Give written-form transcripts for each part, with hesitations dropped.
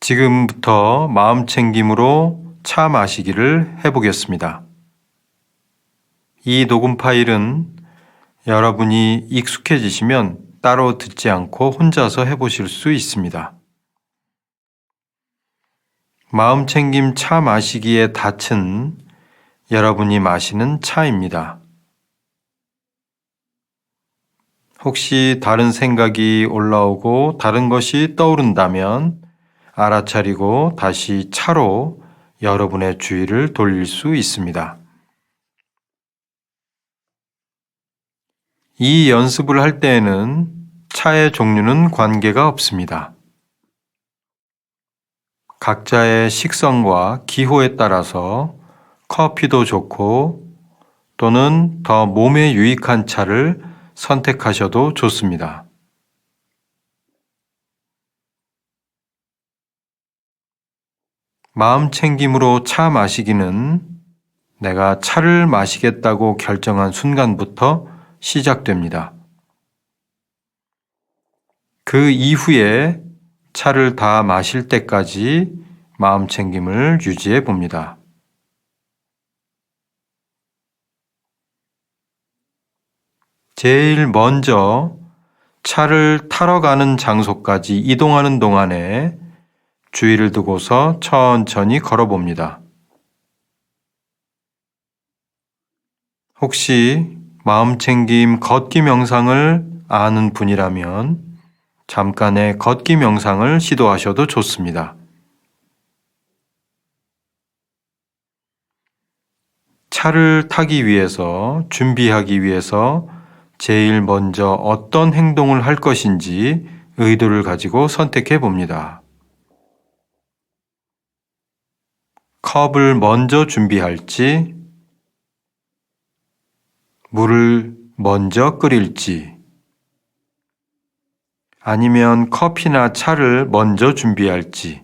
지금부터 마음 챙김으로 차 마시기를 해보겠습니다. 이 녹음 파일은 여러분이 익숙해지시면 따로 듣지 않고 혼자서 해보실 수 있습니다. 마음 챙김 차 마시기의 닻은 여러분이 마시는 차입니다. 혹시 다른 생각이 올라오고 다른 것이 떠오른다면 알아차리고 다시 차로 여러분의 주의를 돌릴 수 있습니다. 이 연습을 할 때에는 차의 종류는 관계가 없습니다. 각자의 식성과 기호에 따라서 커피도 좋고 또는 더 몸에 유익한 차를 선택하셔도 좋습니다. 마음 챙김으로 차 마시기는 내가 차를 마시겠다고 결정한 순간부터 시작됩니다. 그 이후에 차를 다 마실 때까지 마음 챙김을 유지해 봅니다. 제일 먼저 차를 타러 가는 장소까지 이동하는 동안에 주의를 두고서 천천히 걸어봅니다. 혹시 마음 챙김 걷기 명상을 아는 분이라면 잠깐의 걷기 명상을 시도하셔도 좋습니다. 차를 타기 위해서, 준비하기 위해서 제일 먼저 어떤 행동을 할 것인지 의도를 가지고 선택해 봅니다. 컵을 먼저 준비할지, 물을 먼저 끓일지, 아니면 커피나 차를 먼저 준비할지,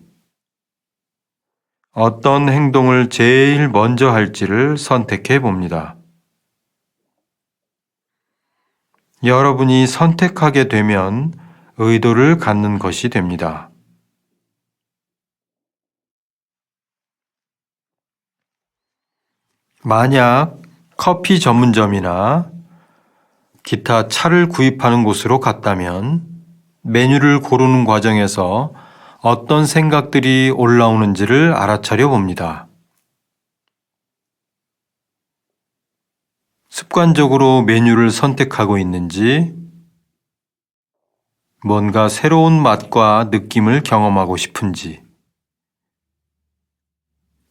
어떤 행동을 제일 먼저 할지를 선택해 봅니다. 여러분이 선택하게 되면 의도를 갖는 것이 됩니다. 만약 커피 전문점이나 기타 차를 구입하는 곳으로 갔다면 메뉴를 고르는 과정에서 어떤 생각들이 올라오는지를 알아차려 봅니다. 습관적으로 메뉴를 선택하고 있는지, 뭔가 새로운 맛과 느낌을 경험하고 싶은지,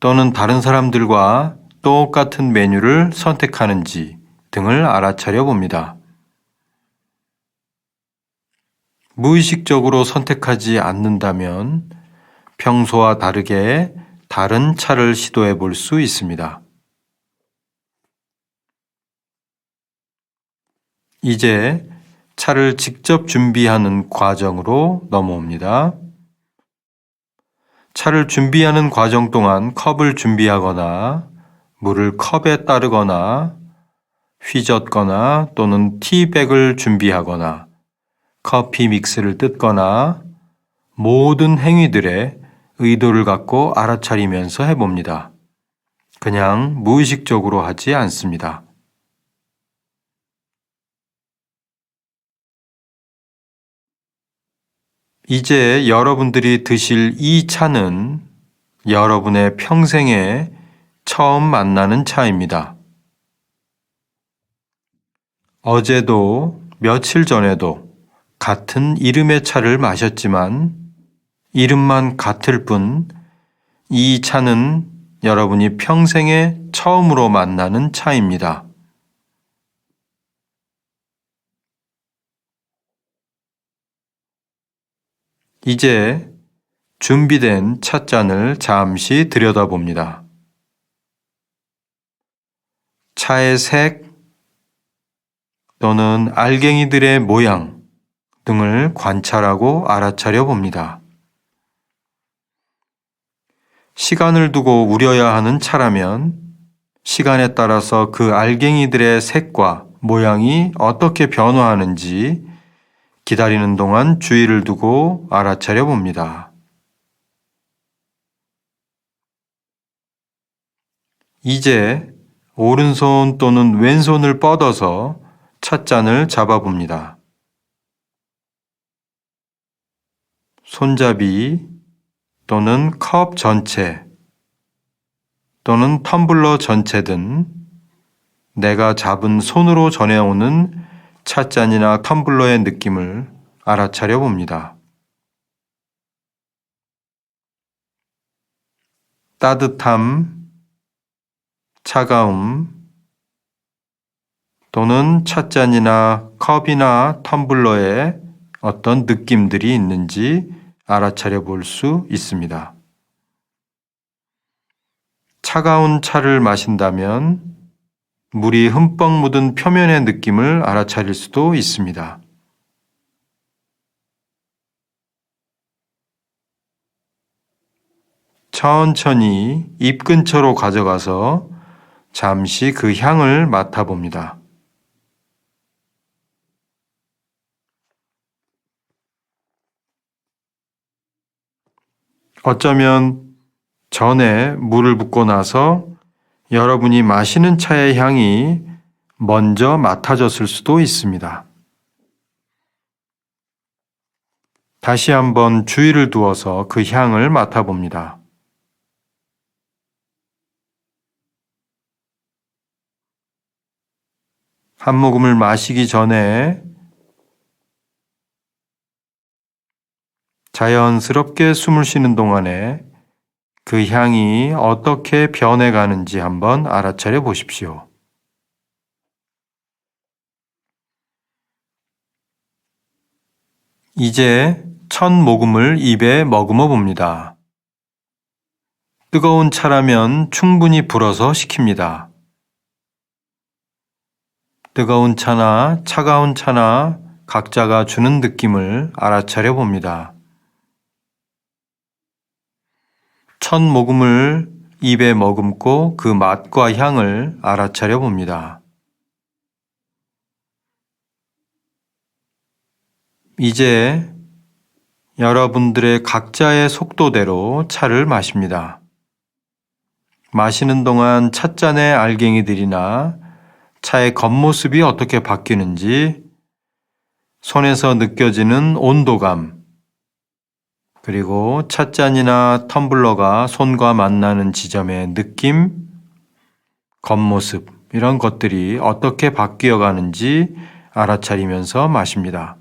또는 다른 사람들과 똑같은 메뉴를 선택하는지 등을 알아차려 봅니다. 무의식적으로 선택하지 않는다면 평소와 다르게 다른 차를 시도해 볼 수 있습니다. 이제 차를 직접 준비하는 과정으로 넘어옵니다. 차를 준비하는 과정 동안 컵을 준비하거나 물을 컵에 따르거나 휘젓거나 또는 티백을 준비하거나 커피 믹스를 뜯거나 모든 행위들에 의도를 갖고 알아차리면서 해봅니다. 그냥 무의식적으로 하지 않습니다. 이제 여러분들이 드실 이 차는 여러분의 평생에 처음 만나는 차입니다. 어제도 며칠 전에도 같은 이름의 차를 마셨지만 이름만 같을 뿐 이 차는 여러분이 평생에 처음으로 만나는 차입니다. 이제 준비된 찻잔을 잠시 들여다봅니다. 차의 색 또는 알갱이들의 모양 등을 관찰하고 알아차려 봅니다. 시간을 두고 우려야 하는 차라면 시간에 따라서 그 알갱이들의 색과 모양이 어떻게 변화하는지 기다리는 동안 주의를 두고 알아차려 봅니다. 이제 오른손 또는 왼손을 뻗어서 찻잔을 잡아봅니다. 손잡이 또는 컵 전체 또는 텀블러 전체든 내가 잡은 손으로 전해오는 찻잔이나 텀블러의 느낌을 알아차려 봅니다. 따뜻함, 차가움 또는 찻잔이나 컵이나 텀블러에 어떤 느낌들이 있는지 알아차려 볼 수 있습니다. 차가운 차를 마신다면 물이 흠뻑 묻은 표면의 느낌을 알아차릴 수도 있습니다. 천천히 입 근처로 가져가서 잠시 그 향을 맡아봅니다. 어쩌면 전에 물을 붓고 나서 여러분이 마시는 차의 향이 먼저 맡아졌을 수도 있습니다. 다시 한번 주의를 두어서 그 향을 맡아봅니다. 한 모금을 마시기 전에 자연스럽게 숨을 쉬는 동안에 그 향이 어떻게 변해가는지 한번 알아차려 보십시오. 이제 첫 모금을 입에 머금어 봅니다. 뜨거운 차라면 충분히 불어서 식힙니다. 뜨거운 차나 차가운 차나 각자가 주는 느낌을 알아차려 봅니다. 첫 모금을 입에 머금고 그 맛과 향을 알아차려 봅니다. 이제 여러분들의 각자의 속도대로 차를 마십니다. 마시는 동안 찻잔의 알갱이들이나 차의 겉모습이 어떻게 바뀌는지, 손에서 느껴지는 온도감, 그리고 찻잔이나 텀블러가 손과 만나는 지점의 느낌, 겉모습 이런 것들이 어떻게 바뀌어 가는지 알아차리면서 마십니다.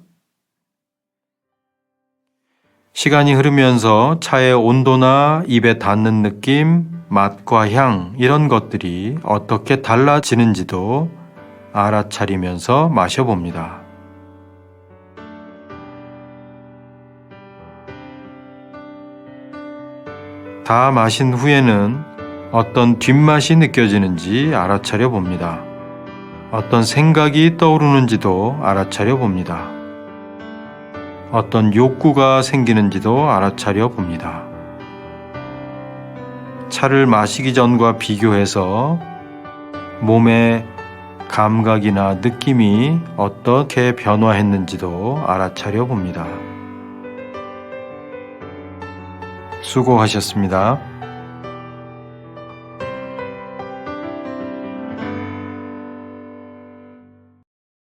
시간이 흐르면서 차의 온도나 입에 닿는 느낌, 맛과 향 이런 것들이 어떻게 달라지는지도 알아차리면서 마셔봅니다. 다 마신 후에는 어떤 뒷맛이 느껴지는지 알아차려 봅니다. 어떤 생각이 떠오르는지도 알아차려 봅니다. 어떤 욕구가 생기는지도 알아차려 봅니다. 차를 마시기 전과 비교해서 몸의 감각이나 느낌이 어떻게 변화했는지도 알아차려 봅니다. 수고하셨습니다.